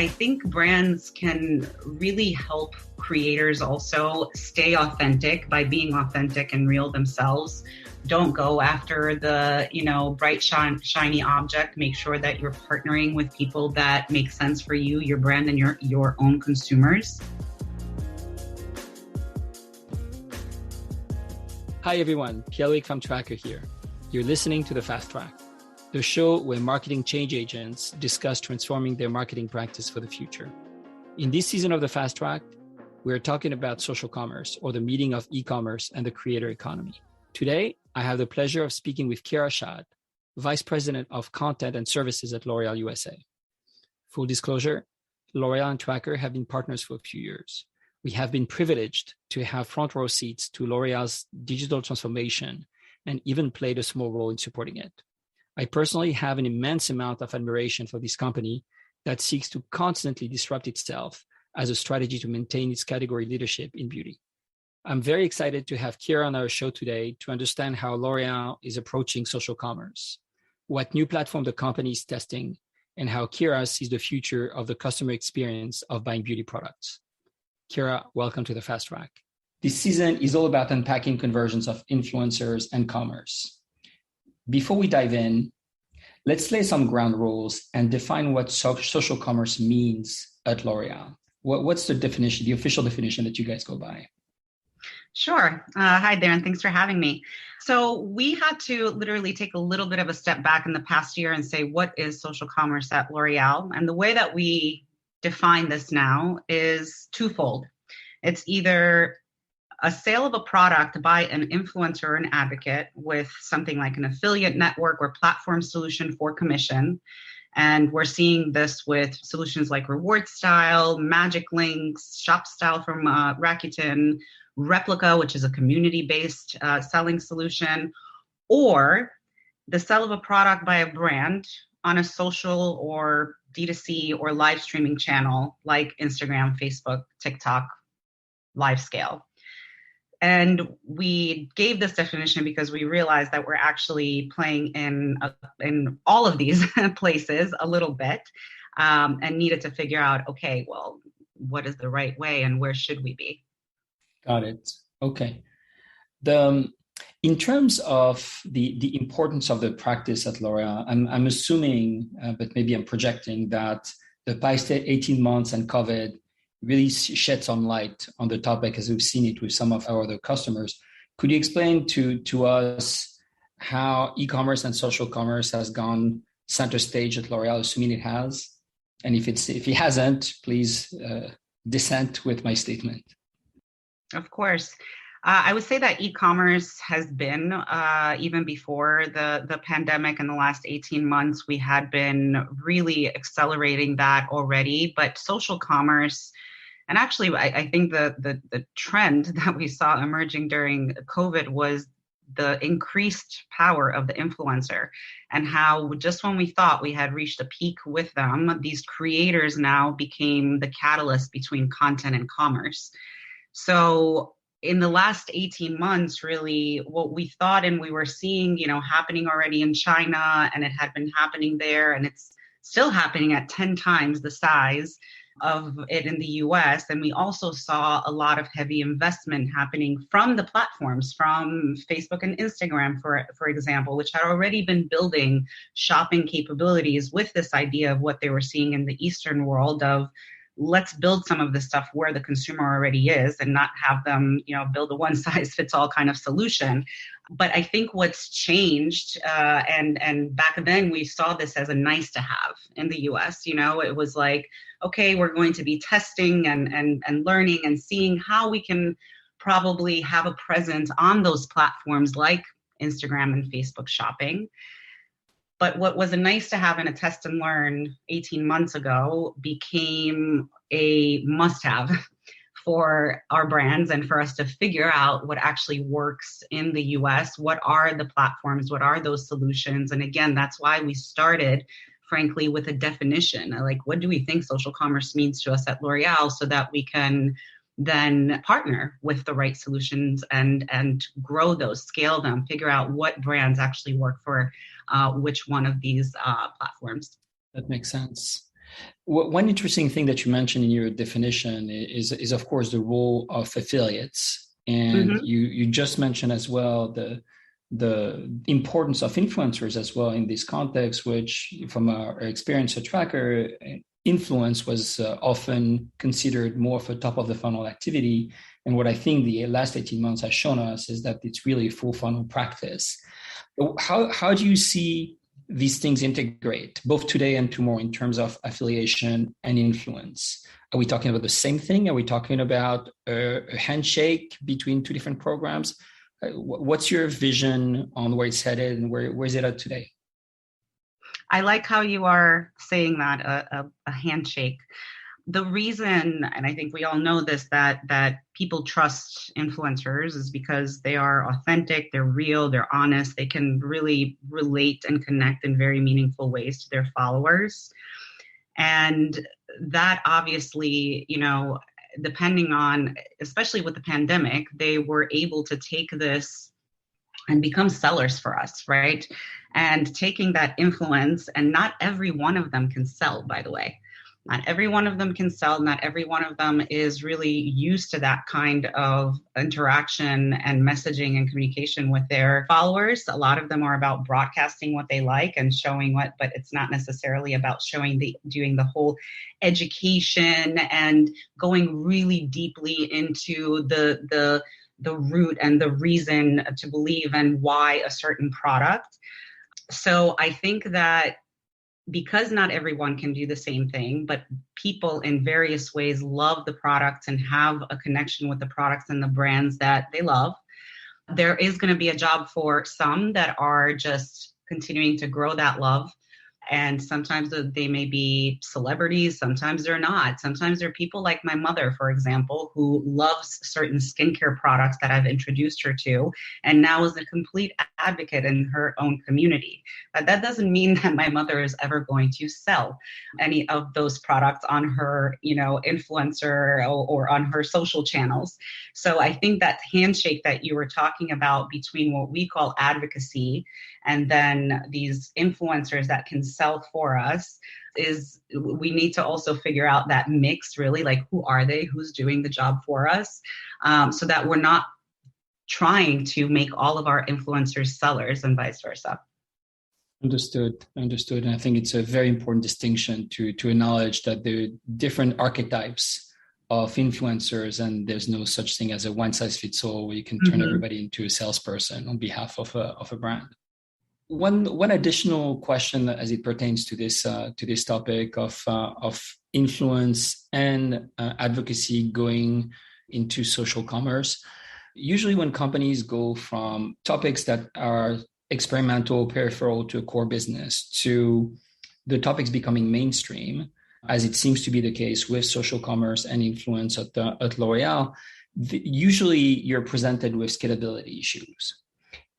I think brands can really help creators also stay authentic by being authentic and real themselves. Don't go after the, bright, shiny object. Make sure that you're partnering with people that make sense for you, your brand, and your own consumers. Hi everyone, Pierre-Loic from Tracker here. You're listening to the Fast Traack, the show where marketing change agents discuss transforming their marketing practice for the future. In this season of the Fast Traack, we're talking about social commerce, or the meeting of e-commerce and the creator economy. Today, I have the pleasure of speaking with Chira Schaad, Vice President of Content and Services at L'Oréal USA. Full disclosure, L'Oréal and Tracker have been partners for a few years. We have been privileged to have front row seats to L'Oréal's digital transformation and even played a small role in supporting it. I personally have an immense amount of admiration for this company that seeks to constantly disrupt itself as a strategy to maintain its category leadership in beauty. I'm very excited to have Chira on our show today to understand how L'Oréal is approaching social commerce, what new platform the company is testing, and how Chira sees the future of the customer experience of buying beauty products. Chira, welcome to the Fast Traack. This season is all about unpacking conversions of influencers and commerce. Before we dive in, let's lay some ground rules and define what social commerce means at L'Oréal. What's the definition, the official definition that you guys go by? Sure. Hi there, and thanks for having me. So we had to literally take a little bit of a step back in the past year and say, what is social commerce at L'Oréal? And the way that we define this now is twofold. It's either a sale of a product by an influencer or an advocate with something like an affiliate network or platform solution for commission. And we're seeing this with solutions like Reward Style, Magic Links, Shop Style from Rakuten, Replica, which is a community-based selling solution, or the sale of a product by a brand on a social or D2C or live streaming channel like Instagram, Facebook, TikTok, LiveScale. And we gave this definition because we realized that we're actually playing in all of these places a little bit and needed to figure out, okay, well, what is the right way and where should we be? Got it. Okay. In terms of the importance of the practice at L'Oréal, I'm assuming, but maybe I'm projecting, that the past 18 months and COVID really shed some light on the topic as we've seen it with some of our other customers. Could you explain to us how e-commerce and social commerce has gone center stage at L'Oréal, assuming it has? And if it hasn't, please dissent with my statement. Of course. I would say that e-commerce has been, even before the pandemic in the last 18 months, we had been really accelerating that already. But social commerce, and actually I think the trend that we saw emerging during COVID was the increased power of the influencer, and how just when we thought we had reached a peak with them, these creators now became the catalyst between content and commerce. So in the last 18 months, really, what we thought and we were seeing, happening already in China, and it had been happening there, and it's still happening at 10 times the size of it in the US. And we also saw a lot of heavy investment happening from the platforms, from Facebook and Instagram, for example, which had already been building shopping capabilities with this idea of what they were seeing in the Eastern world of, let's build some of this stuff where the consumer already is and not have them, build a one-size-fits-all kind of solution. But I think what's changed, and back then we saw this as a nice to have in the US, it was like, okay, we're going to be testing and learning and seeing how we can probably have a presence on those platforms like Instagram and Facebook shopping. But what was a nice to have and a test and learn 18 months ago became a must-have for our brands and for us to figure out what actually works in the US. What are the platforms? What are those solutions? And again, that's why we started, frankly, with a definition. Like, what do we think social commerce means to us at L'Oréal, so that we can then partner with the right solutions and grow those, scale them, figure out what brands actually work for which one of these platforms. That makes sense. One interesting thing that you mentioned in your definition is of course, the role of affiliates. And Mm-hmm. you just mentioned as well the importance of influencers as well in this context, which from our experience at Tracker, influence was often considered more of a top of the funnel activity. And what I think the last 18 months has shown us is that it's really a full funnel practice. How do you see these things integrate both today and tomorrow in terms of affiliation and influence? Are we talking about the same thing? Are we talking about a handshake between two different programs? What's your vision on where it's headed and where is it at today? I like how you are saying that, a handshake. The reason, and I think we all know this, that people trust influencers is because they are authentic, they're real, they're honest, they can really relate and connect in very meaningful ways to their followers. And that obviously, depending on, especially with the pandemic, they were able to take this and become sellers for us, right? And taking that influence, and not every one of them can sell, by the way. Not every one of them can sell. Not every one of them is really used to that kind of interaction and messaging and communication with their followers. A lot of them are about broadcasting what they like and showing what, but it's not necessarily about doing the whole education and going really deeply into the root and the reason to believe and why a certain product. So I think that because not everyone can do the same thing, but people in various ways love the products and have a connection with the products and the brands that they love, there is going to be a job for some that are just continuing to grow that love. And sometimes they may be celebrities, sometimes they're not. Sometimes they're people like my mother, for example, who loves certain skincare products that I've introduced her to, and now is a complete advocate in her own community. But that doesn't mean that my mother is ever going to sell any of those products on her, influencer or on her social channels. So I think that handshake that you were talking about between what we call advocacy and then these influencers that can sell for us is, we need to also figure out that mix, really, like who are they, who's doing the job for us, so that we're not trying to make all of our influencers sellers and vice versa. Understood. And I think it's a very important distinction to acknowledge that there are different archetypes of influencers, and there's no such thing as a one size fits all where you can turn everybody into a salesperson on behalf of a brand. One additional question as it pertains to this topic of influence and advocacy going into social commerce. Usually, when companies go from topics that are experimental, peripheral to a core business to the topics becoming mainstream, as it seems to be the case with social commerce and influence at L'Oréal, usually you're presented with scalability issues.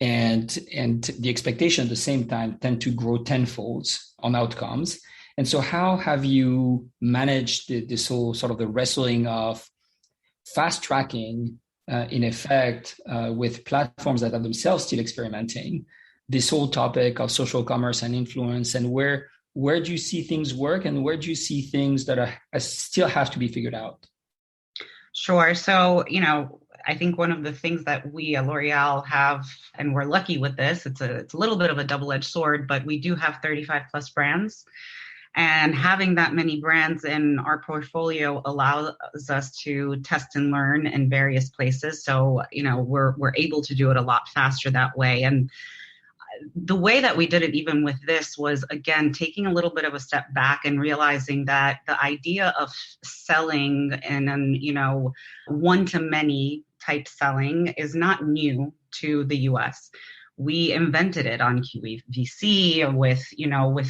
And the expectation at the same time tend to grow tenfold on outcomes. And so how have you managed this whole sort of the wrestling of fast tracking, in effect, with platforms that are themselves still experimenting, this whole topic of social commerce and influence, and where do you see things work and where do you see things that are still have to be figured out? Sure. So, I think one of the things that we at L'Oréal have, and we're lucky with this, it's a little bit of a double-edged sword, but we do have 35 plus brands. And having that many brands in our portfolio allows us to test and learn in various places. So, we're able to do it a lot faster that way. And the way that we did it, even with this, was, again, taking a little bit of a step back and realizing that the idea of selling and one-to-many type selling is not new to the US. We invented it on QVC with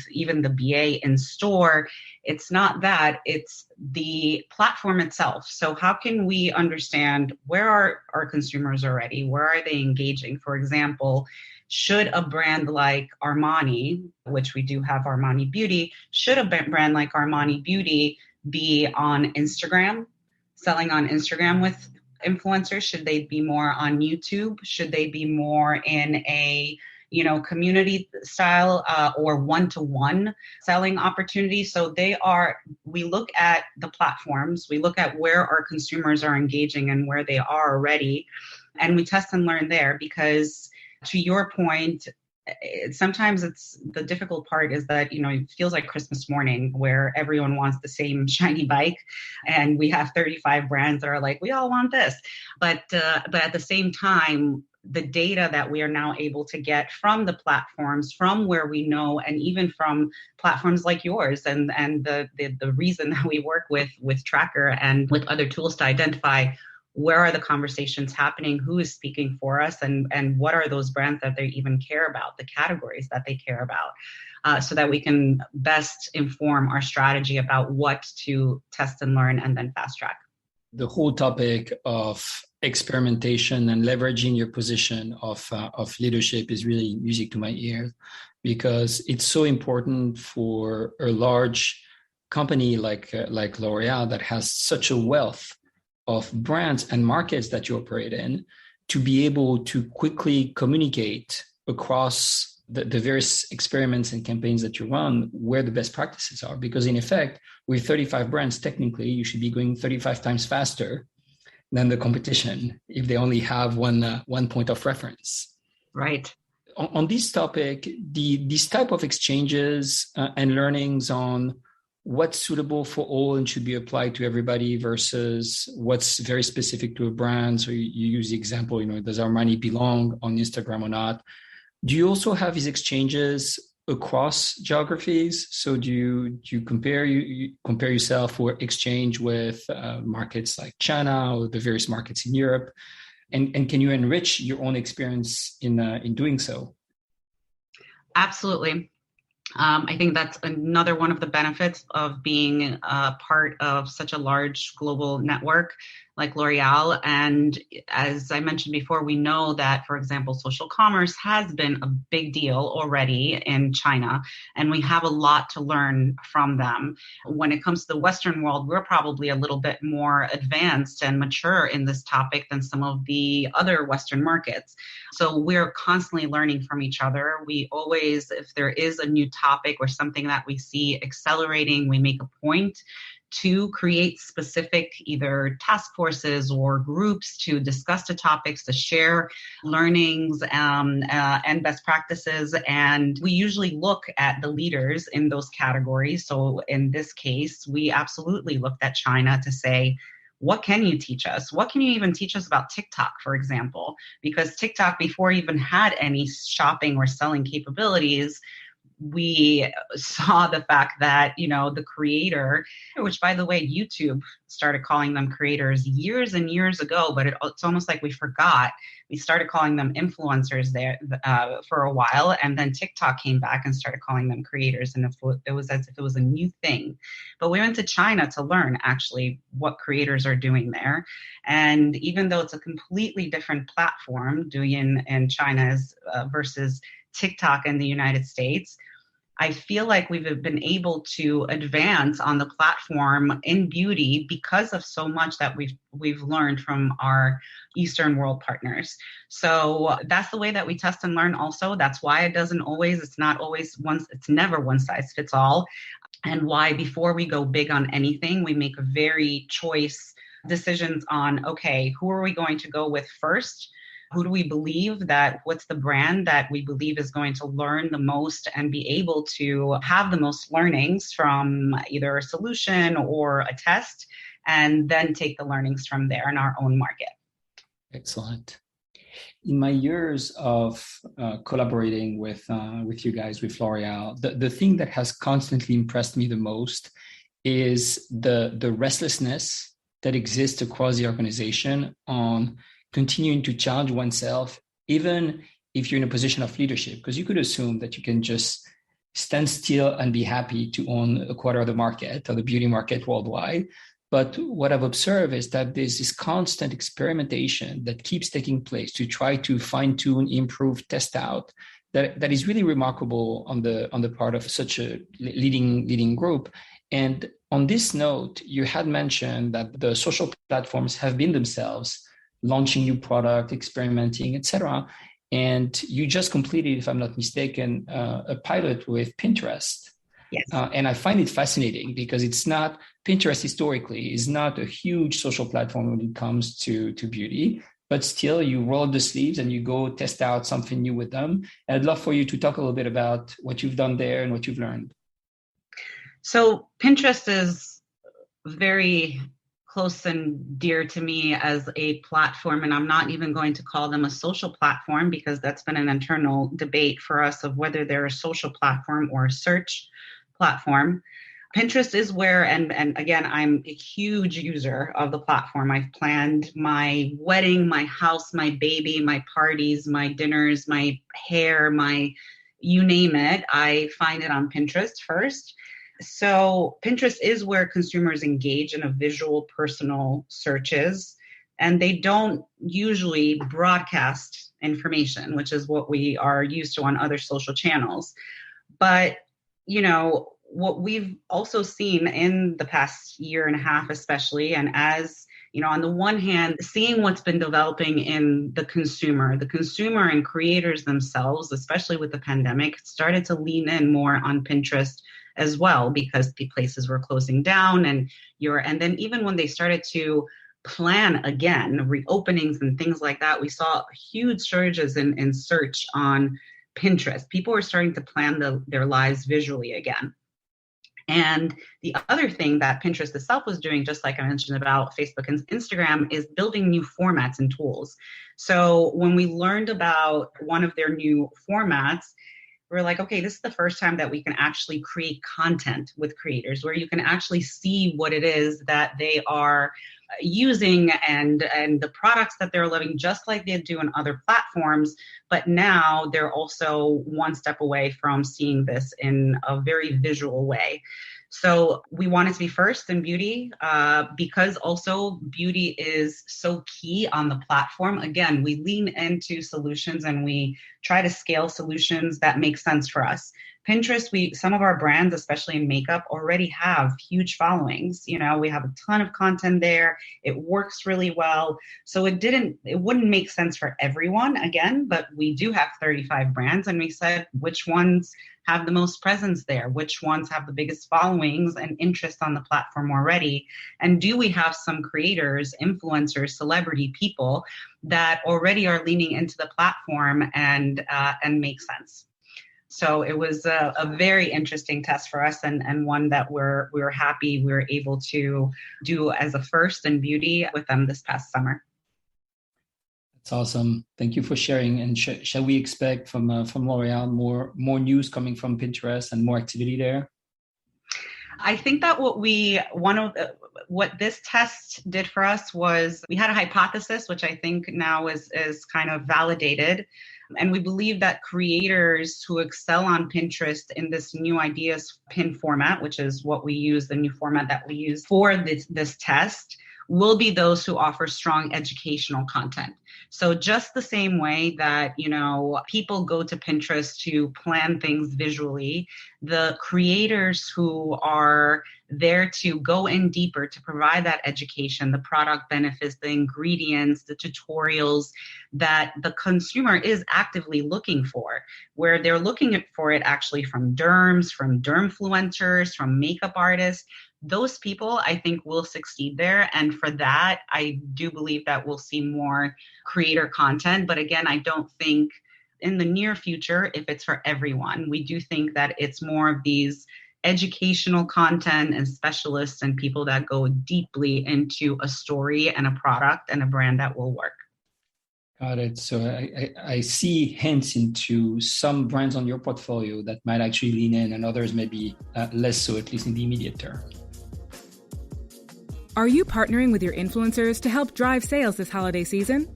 even the BA in store. It's not that, it's the platform itself. So how can we understand where are our consumers already? Where are they engaging? For example, should a brand like Armani, which we do have Armani Beauty, should a brand like Armani Beauty be on Instagram, selling on Instagram with influencers? Should they be more on YouTube? Should they be more in a community style or one-to-one selling opportunities. So we look at the platforms, we look at where our consumers are engaging and where they are already, and we test and learn there, because to your point, sometimes it's the difficult part is that, it feels like Christmas morning where everyone wants the same shiny bike, and we have 35 brands that are like, we all want this. But at the same time, the data that we are now able to get from the platforms, from where we know, and even from platforms like yours, and the reason that we work with Tracker and with other tools to identify where are the conversations happening, who is speaking for us, and what are those brands that they even care about, the categories that they care about, so that we can best inform our strategy about what to test and learn and then fast track. The whole topic of experimentation and leveraging your position of leadership is really music to my ears, because it's so important for a large company like L'Oréal that has such a wealth of brands and markets that you operate in to be able to quickly communicate across the various experiments and campaigns that you run where the best practices are. Because in effect, with 35 brands, technically, you should be going 35 times faster than the competition if they only have one point of reference. Right. On this topic, these type of exchanges and learnings on what's suitable for all and should be applied to everybody versus what's very specific to a brand. So you use the example, does our money belong on Instagram or not? Do you also have these exchanges across geographies? So do you compare yourself or exchange with markets like China or the various markets in Europe? And can you enrich your own experience in doing so? Absolutely. I think that's another one of the benefits of being a part of such a large global network like L'Oréal. And as I mentioned before, we know that, for example, social commerce has been a big deal already in China, and we have a lot to learn from them. When it comes to the Western world, we're probably a little bit more advanced and mature in this topic than some of the other Western markets. So we're constantly learning from each other. We always, if there is a new topic or something that we see accelerating, we make a point to create specific either task forces or groups to discuss the topics, to share learnings and best practices. And we usually look at the leaders in those categories. So in this case, we absolutely looked at China to say, what can you teach us? What can you even teach us about TikTok, for example? Because TikTok, before even had any shopping or selling capabilities, we saw the fact that, the creator, which by the way, YouTube started calling them creators years and years ago, but it's almost like we forgot. We started calling them influencers there for a while, and then TikTok came back and started calling them creators, and it was as if it was a new thing. But we went to China to learn actually what creators are doing there. And even though it's a completely different platform doing in China versus TikTok in the United States, I feel like we've been able to advance on the platform in beauty because of so much that we've learned from our Eastern world partners. So that's the way that we test and learn also. That's why it's never one size fits all. And why before we go big on anything, we make a very choice decisions on, okay, who are we going to go with first? Who do we believe what's the brand that we believe is going to learn the most and be able to have the most learnings from either a solution or a test, and then take the learnings from there in our own market. Excellent. In my years of collaborating with you guys, with L'Oréal, the thing that has constantly impressed me the most is the restlessness that exists across the organization on continuing to challenge oneself, even if you're in a position of leadership, because you could assume that you can just stand still and be happy to own a quarter of the market or the beauty market worldwide. But what I've observed is that there's this constant experimentation that keeps taking place to try to fine tune, improve, test out. That is really remarkable on the part of such a leading group. And on this note, you had mentioned that the social platforms have been themselves launching new product, experimenting, etc. And you just completed, if I'm not mistaken, a pilot with Pinterest. Yes. And I find it fascinating because Pinterest historically is not a huge social platform when it comes to beauty, but still you roll up the sleeves and you go test out something new with them. And I'd love for you to talk a little bit about what you've done there and what you've learned. So Pinterest is very close and dear to me as a platform, and I'm not even going to call them a social platform because that's been an internal debate for us of whether they're a social platform or a search platform. Pinterest is where, and again, I'm a huge user of the platform. I've planned my wedding, my house, my baby, my parties, my dinners, my hair, you name it. I find it on Pinterest first. So Pinterest is where consumers engage in a visual, personal searches, and they don't usually broadcast information, which is what we are used to on other social channels. But, what we've also seen in the past year and a half, especially, and as on the one hand, seeing what's been developing in the consumer and creators themselves, especially with the pandemic, started to lean in more on Pinterest as well because the places were closing down and then even when they started to plan again, reopenings and things like that, we saw huge surges in search on Pinterest. People were starting to plan their lives visually again. And the other thing that Pinterest itself was doing, just like I mentioned about Facebook and Instagram, is building new formats and tools. So when we learned about one of their new formats, we're like, okay, this is the first time that we can actually create content with creators where you can actually see what it is that they are using and the products that they're loving, just like they do on other platforms. But now they're also one step away from seeing this in a very visual way. So we wanted to be first in beauty because also beauty is so key on the platform. Again, we lean into solutions and we try to scale solutions that make sense for us. Pinterest, some of our brands, especially in makeup, already have huge followings. We have a ton of content there. It works really well. So it wouldn't make sense for everyone again, but we do have 35 brands and we said which ones have the most presence there, which ones have the biggest followings and interest on the platform already. And do we have some creators, influencers, celebrity people that already are leaning into the platform and make sense? So it was a very interesting test for us and one that we were happy we were able to do as a first in beauty with them this past summer. That's awesome. Thank you for sharing. And shall we expect from L'Oréal more news coming from Pinterest and more activity there? I think that what this test did for us was we had a hypothesis, which I think now is kind of validated. And we believe that creators who excel on Pinterest in this new ideas pin format, which is what we use, the new format that we use for this test, will be those who offer strong educational content. So just the same way that, people go to Pinterest to plan things visually, the creators who are there to go in deeper, to provide that education, the product benefits, the ingredients, the tutorials that the consumer is actively looking for, where they're looking for it actually from derms, from dermfluencers, from makeup artists. Those people, I think, will succeed there. And for that, I do believe that we'll see more creator content. But again, I don't think in the near future, if it's for everyone, we do think that it's more of these educational content and specialists and people that go deeply into a story and a product and a brand that will work. Got it. So I see hints into some brands on your portfolio that might actually lean in and others maybe less so, at least in the immediate term. Are you partnering with your influencers to help drive sales this holiday season?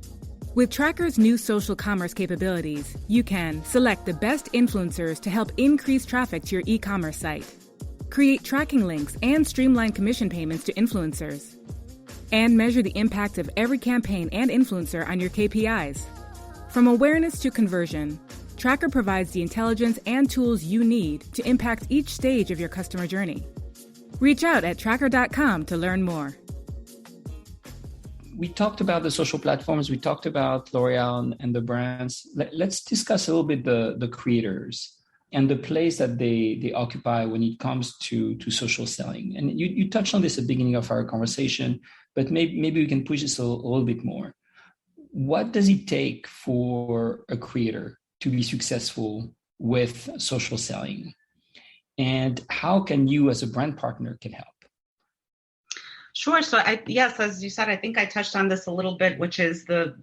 With Tracker's new social commerce capabilities, you can select the best influencers to help increase traffic to your e-commerce site, create tracking links and streamline commission payments to influencers, and measure the impact of every campaign and influencer on your KPIs. From awareness to conversion, Tracker provides the intelligence and tools you need to impact each stage of your customer journey. Reach out at tracker.com to learn more. We talked about the social platforms. We talked about L'Oreal and the brands. Let's discuss a little bit the creators and the place that they occupy when it comes to social selling. And you touched on this at the beginning of our conversation, but maybe we can push this a little bit more. What does it take for a creator to be successful with social selling? And how can you as a brand partner can help? Sure. So yes, as you said, I think I touched on this a little bit, which is the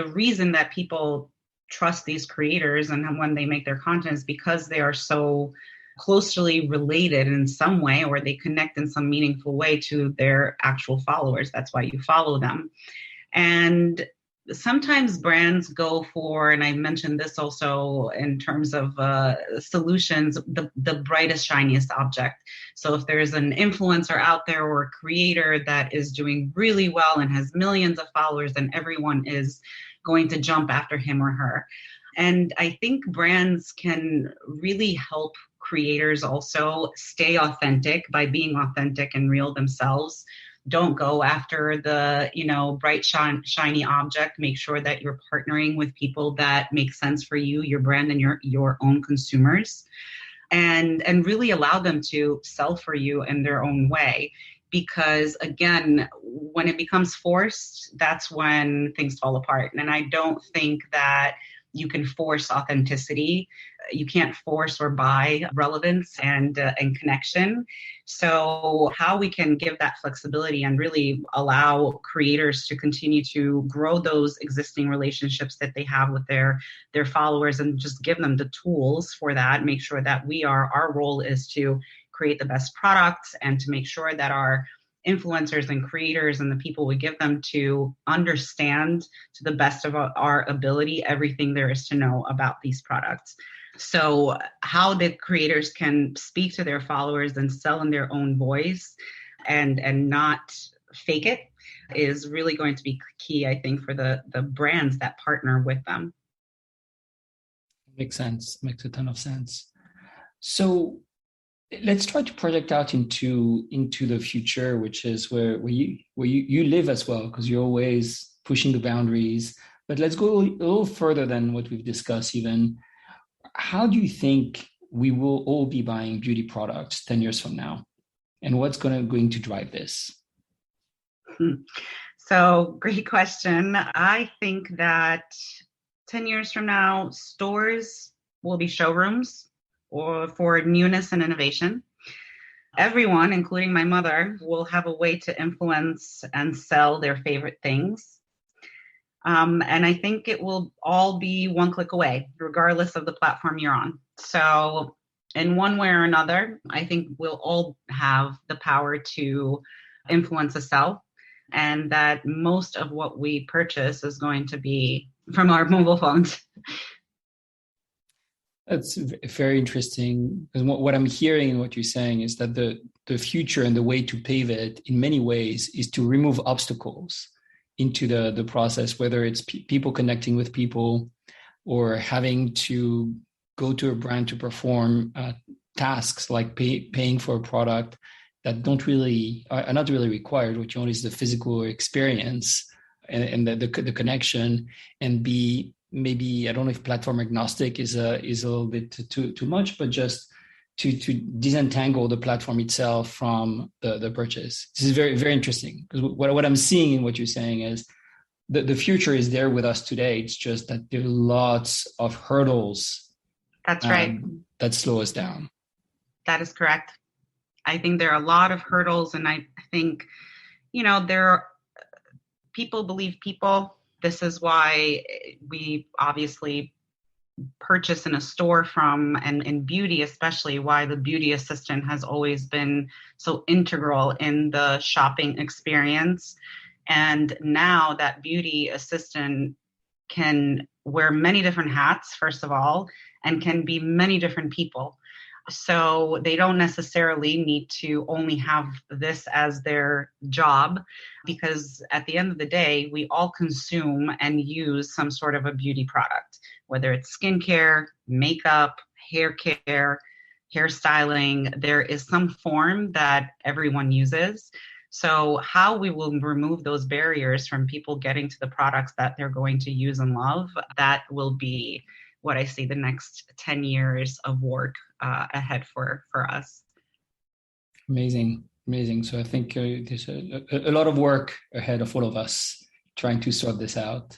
reason that people trust these creators and when they make their content is because they are so closely related in some way, or they connect in some meaningful way to their actual followers. That's why you follow them. And sometimes brands go for, and I mentioned this also in terms of solutions, the brightest, shiniest object. So if there's an influencer out there or a creator that is doing really well and has millions of followers, then everyone is going to jump after him or her. And I think brands can really help creators also stay authentic by being authentic and real themselves. Don't go after the, bright, shiny object. Make sure that you're partnering with people that make sense for you, your brand, and your own consumers, and really allow them to sell for you in their own way. Because again, when it becomes forced, that's when things fall apart. And I don't think that you can force authenticity. You can't force or buy relevance and connection. So how we can give that flexibility and really allow creators to continue to grow those existing relationships that they have with their followers, and just give them the tools for that. Make sure that our role is to create the best products and to make sure that our influencers and creators and the people we give them to understand to the best of our ability everything there is to know about these products. So how the creators can speak to their followers and sell in their own voice and not fake it is really going to be key, I think, for the brands that partner with them. Makes sense. Makes a ton of sense. So let's try to project out into the future, which is where you live as well, because you're always pushing the boundaries. But let's go a little further than what we've discussed even. How do you think we will all be buying beauty products 10 years from now? And what's going to drive this? So great question. I think that 10 years from now, stores will be showrooms or for newness and innovation. Everyone, including my mother, will have a way to influence and sell their favorite things. And I think it will all be one click away, regardless of the platform you're on. So in one way or another, I think we'll all have the power to influence a sell, and that most of what we purchase is going to be from our mobile phones. That's very interesting. Because what I'm hearing and what you're saying is that the future and the way to pave it in many ways is to remove obstacles into the process, whether it's people connecting with people or having to go to a brand to perform tasks like paying for a product that are not really required. What you want is the physical experience and the connection, and be maybe, I don't know if platform agnostic is a little bit too much, but just to disentangle the platform itself from the purchase. This is very, very interesting, because what I'm seeing in what you're saying is the future is there with us today. It's just that there are lots of hurdles. That's right. That slow us down. That is correct. I think there are a lot of hurdles, and I think, there are people believe people. This is why we obviously purchase in a store from, and in beauty especially, why the beauty assistant has always been so integral in the shopping experience. And now that beauty assistant can wear many different hats, first of all, and can be many different people. So they don't necessarily need to only have this as their job, because at the end of the day, we all consume and use some sort of a beauty product, whether it's skincare, makeup, hair care, hairstyling. There is some form that everyone uses. So how we will remove those barriers from people getting to the products that they're going to use and love, that will be what I see the next 10 years of work ahead for us. Amazing. So I think there's a lot of work ahead of all of us trying to sort this out.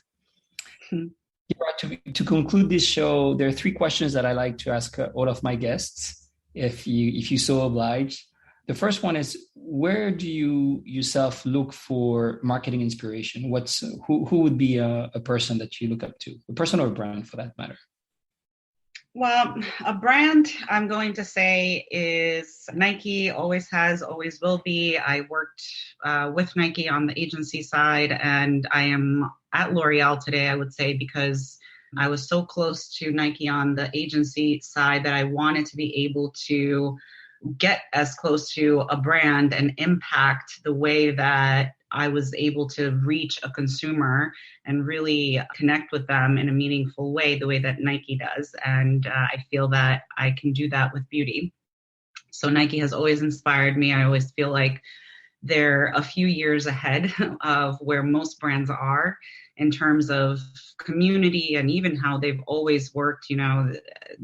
To conclude this show, there are 3 questions that I like to ask all of my guests, if you so oblige. The first one is, where do you yourself look for marketing inspiration? Who would be a person that you look up to, a person or a brand for that matter? Well, a brand I'm going to say is Nike. Always has, always will be. I worked with Nike on the agency side, and I am at L'Oreal today, I would say, because I was so close to Nike on the agency side that I wanted to be able to get as close to a brand and impact the way that I was able to reach a consumer and really connect with them in a meaningful way, the way that Nike does. And I feel that I can do that with beauty. So Nike has always inspired me. I always feel like they're a few years ahead of where most brands are in terms of community and even how they've always worked. You know,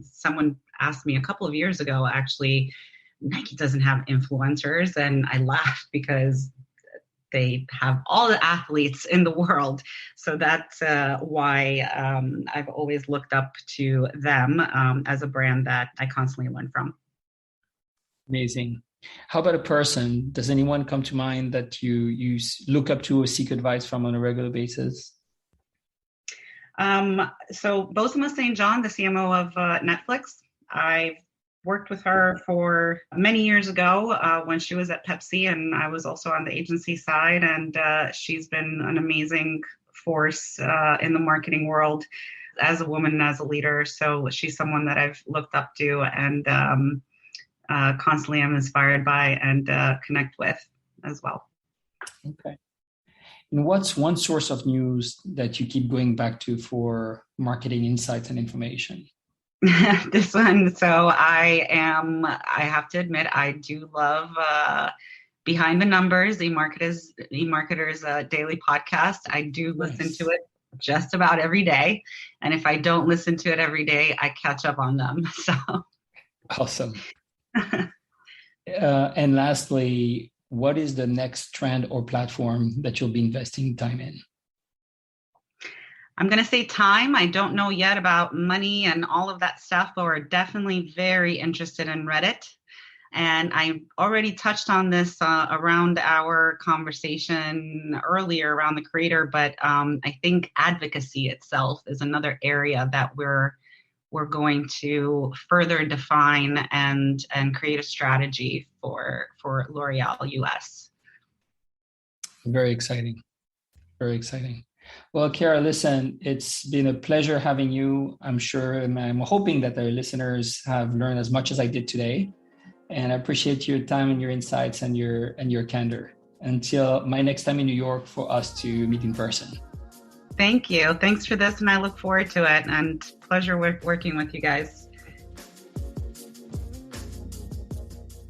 someone asked me a couple of years ago, actually, Nike doesn't have influencers. And I laughed because they have all the athletes in the world. So that's why I've always looked up to them as a brand that I constantly learn from. Amazing. How about a person? Does anyone come to mind that you look up to or seek advice from on a regular basis? So Bosma St. John, the CMO of Netflix, I've worked with her for many years ago when she was at Pepsi, and I was also on the agency side, and she's been an amazing force in the marketing world as a woman and as a leader. So she's someone that I've looked up to and constantly am inspired by and connect with as well. Okay. And what's one source of news that you keep going back to for marketing insights and information? This one. So I have to admit, I do love Behind the Numbers, eMarketer's daily podcast. I do listen to it just about every day. And if I don't listen to it every day, I catch up on them. So awesome. And lastly, what is the next trend or platform that you'll be investing time in? I'm going to say time. I don't know yet about money and all of that stuff, but we're definitely very interested in Reddit. And I already touched on this around our conversation earlier around the creator, but I think advocacy itself is another area that we're going to further define and create a strategy for L'Oreal US. Very exciting. Very exciting. Well, Chira, listen, it's been a pleasure having you. I'm sure, and I'm hoping that the listeners have learned as much as I did today. And I appreciate your time and your insights and your candor. Until my next time in New York for us to meet in person. Thank you. Thanks for this, and I look forward to it. And pleasure working with you guys.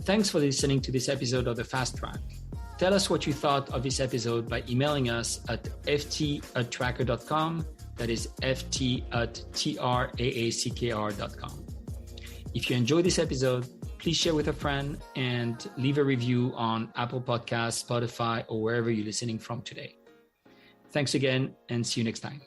Thanks for listening to this episode of the Fast Traack. Tell us what you thought of this episode by emailing us at ft@tracker.com. That is ft@tracker.com. If you enjoyed this episode, please share with a friend and leave a review on Apple Podcasts, Spotify, or wherever you're listening from today. Thanks again, and see you next time.